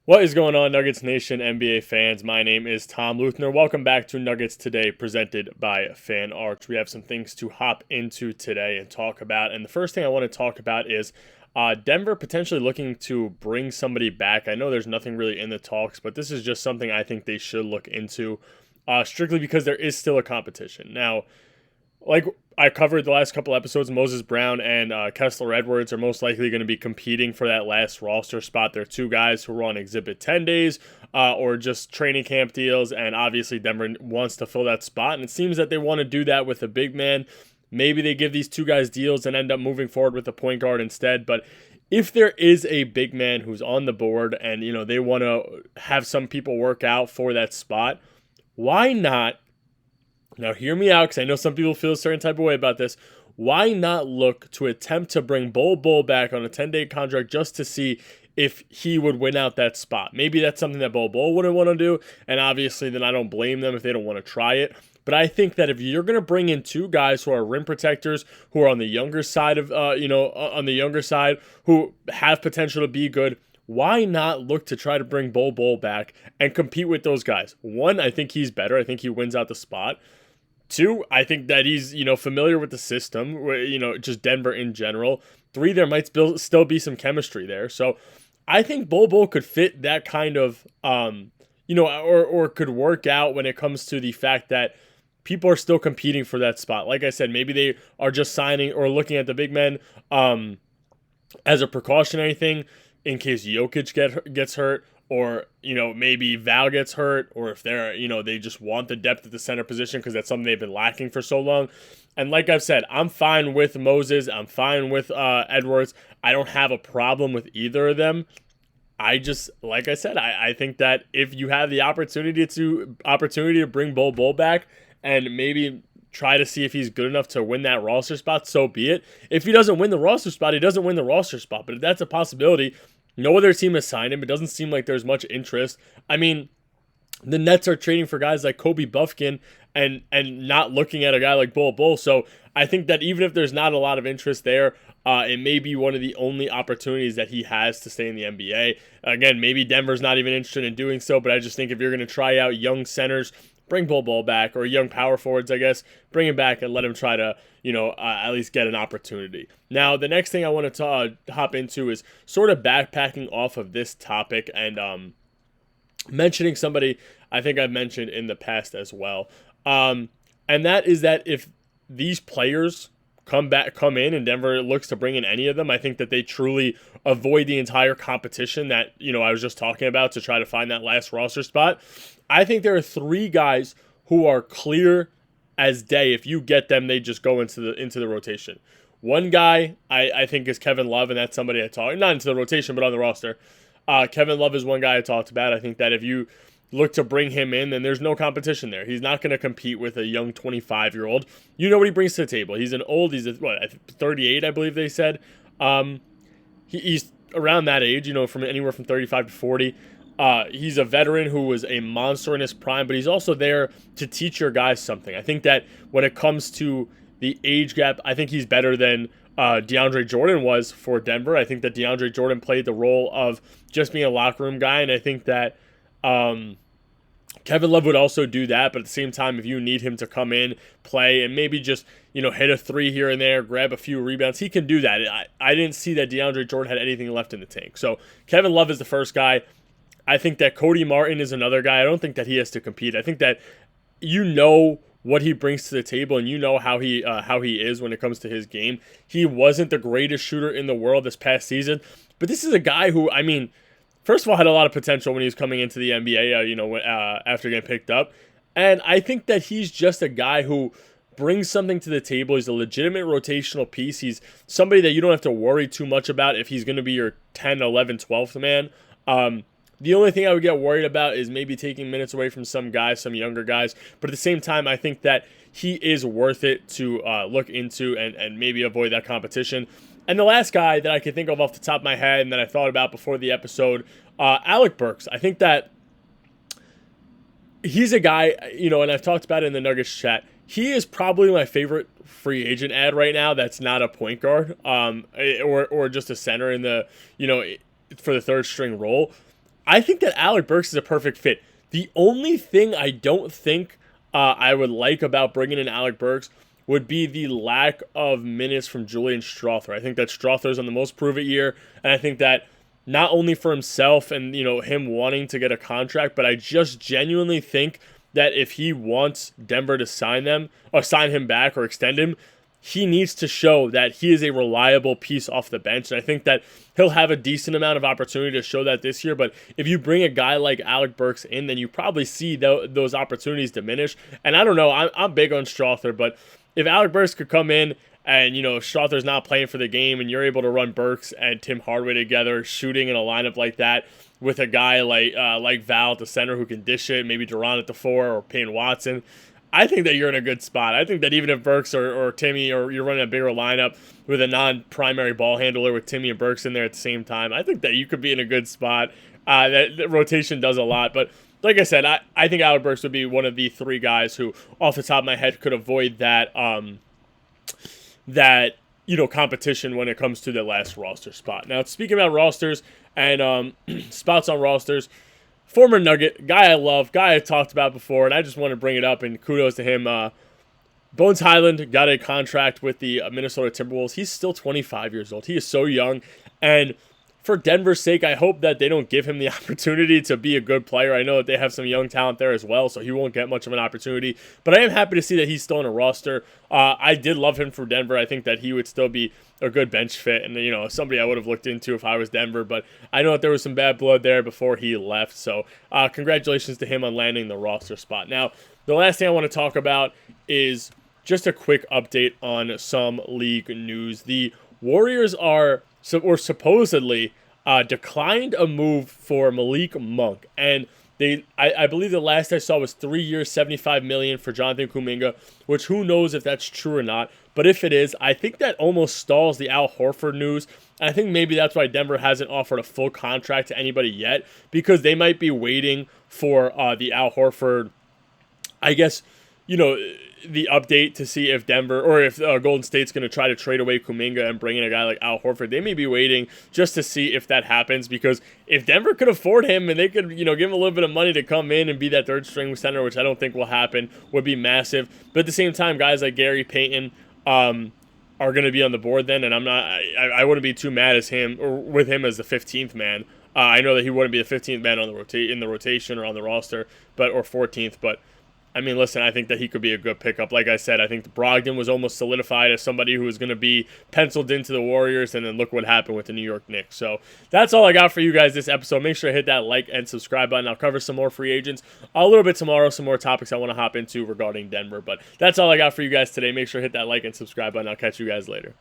What is going on, Nuggets Nation NBA fans? My name is Tom Leuthner. Welcome back to Nuggets Today, presented by Fan Arch. We have some things to hop into today and talk about. And the first thing I want to talk about is Denver potentially looking to bring somebody back. I know there's nothing really in the talks, but this is just something I think they should look into, strictly because there is still a competition. Now, like I covered the last couple episodes, Moses Brown and Kessler Edwards are most likely going to be competing for that last roster spot. They're two guys who are on Exhibit 10 days or just training camp deals, and obviously Denver wants to fill that spot, and it seems that they want to do that with a big man. Maybe they give these two guys deals and end up moving forward with a point guard instead, but if there is a big man who's on the board and they want to have some people work out for that spot, why not? Now, hear me out, because I know some people feel a certain type of way about this. Why not look to attempt to bring Bol Bol back on a 10-day contract just to see if he would win out that spot? Maybe that's something that Bol Bol wouldn't want to do, and obviously then I don't blame them if they don't want to try it. But I think that if you're going to bring in two guys who are rim protectors, who are on the younger side of, who have potential to be good, why not look to try to bring Bol Bol back and compete with those guys? One, I think he's better. I think he wins out the spot. Two, I think that he's, familiar with the system, just Denver in general. Three, there might still be some chemistry there. So I think Bol Bol could fit that kind of, or could work out when it comes to the fact that people are still competing for that spot. Like I said, maybe they are just signing or looking at the big men as a precautionary thing in case Jokic gets hurt, or, maybe Val gets hurt, or if they're, they just want the depth at the center position because that's something they've been lacking for so long. And like I've said, I'm fine with Moses. I'm fine with Edwards. I don't have a problem with either of them. Like I said, I think that if you have the opportunity to bring Bol Bol back and maybe try to see if he's good enough to win that roster spot, so be it. If he doesn't win the roster spot, he doesn't win the roster spot. But if that's a possibility, no other team has signed him. It doesn't seem like there's much interest. I mean, the Nets are trading for guys like Kobe Buffkin and not looking at a guy like Bol Bol. So I think that even if there's not a lot of interest there, it may be one of the only opportunities that he has to stay in the NBA. Again, maybe Denver's not even interested in doing so, but I just think if you're going to try out young centers, bring Bol Bol back, or young power forwards, I guess, bring him back and let him try to, at least get an opportunity. Now, the next thing I want to hop into is sort of backpacking off of this topic and mentioning somebody I think I've mentioned in the past as well. And that is that if these players come in and Denver looks to bring in any of them, I think that they truly avoid the entire competition that, I was just talking about to try to find that last roster spot. I think there are three guys who are clear as day. If you get them, they just go into the rotation. One guy I think is Kevin Love, and that's somebody not into the rotation, but on the roster. Kevin Love is one guy I talked about. I think that if you look to bring him in, then there's no competition there. He's not going to compete with a young 25-year-old. You know what he brings to the table. He's 38, I believe they said. He's around that age, from anywhere from 35 to 40. He's a veteran who was a monster in his prime, but he's also there to teach your guys something. I think that when it comes to the age gap, I think he's better than DeAndre Jordan was for Denver. I think that DeAndre Jordan played the role of just being a locker room guy, and I think that Kevin Love would also do that, but at the same time, if you need him to come in, play, and maybe just, hit a three here and there, grab a few rebounds, he can do that. I didn't see that DeAndre Jordan had anything left in the tank. So Kevin Love is the first guy. I think that Cody Martin is another guy. I don't think that he has to compete. I think that what he brings to the table, and how he is when it comes to his game. He wasn't the greatest shooter in the world this past season, but this is a guy who, first of all, had a lot of potential when he was coming into the NBA, after getting picked up. And I think that he's just a guy who brings something to the table. He's a legitimate rotational piece. He's somebody that you don't have to worry too much about if he's going to be your 10, 11, 12th man. The only thing I would get worried about is maybe taking minutes away from some guys, some younger guys. But at the same time, I think that he is worth it to look into and maybe avoid that competition. And the last guy that I can think of off the top of my head and that I thought about before the episode, Alec Burks. I think that he's a guy, and I've talked about it in the Nuggets chat. He is probably my favorite free agent ad right now that's not a point guard or just a center in the, for the third string role. I think that Alec Burks is a perfect fit. The only thing I don't think I would like about bringing in Alec Burks would be the lack of minutes from Julian Strawther. I think that Strawther's on the most prove-it year, and I think that not only for himself and him wanting to get a contract, but I just genuinely think that if he wants Denver to sign him back or extend him, he needs to show that he is a reliable piece off the bench. And I think that he'll have a decent amount of opportunity to show that this year. But if you bring a guy like Alec Burks in, then you probably see those opportunities diminish. And I don't know, I'm big on Strawther, but if Alec Burks could come in and, if Strawther's not playing for the game and you're able to run Burks and Tim Hardaway together, shooting in a lineup like that with a guy like Val at the center who can dish it, maybe Duran at the 4 or Payne Watson, I think that you're in a good spot. I think that even if Burks or Timmy, or you're running a bigger lineup with a non-primary ball handler with Timmy and Burks in there at the same time, I think that you could be in a good spot. That rotation does a lot. But like I said, I think Alec Burks would be one of the 3 guys who, off the top of my head, could avoid that competition when it comes to the last roster spot. Now, speaking about rosters and spots on rosters, former Nugget, guy I love, guy I talked about before, and I just want to bring it up, and kudos to him. Bones Highland got a contract with the Minnesota Timberwolves. He's still 25 years old. He is so young, and for Denver's sake, I hope that they don't give him the opportunity to be a good player. I know that they have some young talent there as well, so he won't get much of an opportunity. But I am happy to see that he's still on a roster. I did love him for Denver. I think that he would still be a good bench fit and, somebody I would have looked into if I was Denver. But I know that there was some bad blood there before he left. So congratulations to him on landing the roster spot. Now, the last thing I want to talk about is just a quick update on some league news. The Warriors were supposedly declined a move for Malik Monk, and I believe the last I saw was 3 years, $75 million for Jonathan Kuminga, which who knows if that's true or not. But if it is, I think that almost stalls the Al Horford news. And I think maybe that's why Denver hasn't offered a full contract to anybody yet, because they might be waiting for the Al Horford, I guess, the update to see if Denver or if Golden State's going to try to trade away Kuminga and bring in a guy like Al Horford. They may be waiting just to see if that happens, because if Denver could afford him and they could, give him a little bit of money to come in and be that third string center, which I don't think will happen, would be massive. But at the same time, guys like Gary Payton are going to be on the board then, and I wouldn't be too mad as him or with him as the 15th man. I know that he wouldn't be the 15th man on in the rotation or on the roster, or 14th, but I mean, listen, I think that he could be a good pickup. Like I said, I think Brogdon was almost solidified as somebody who was going to be penciled into the Warriors, and then look what happened with the New York Knicks. So that's all I got for you guys this episode. Make sure to hit that like and subscribe button. I'll cover some more free agents a little bit tomorrow, some more topics I want to hop into regarding Denver. But that's all I got for you guys today. Make sure to hit that like and subscribe button. I'll catch you guys later.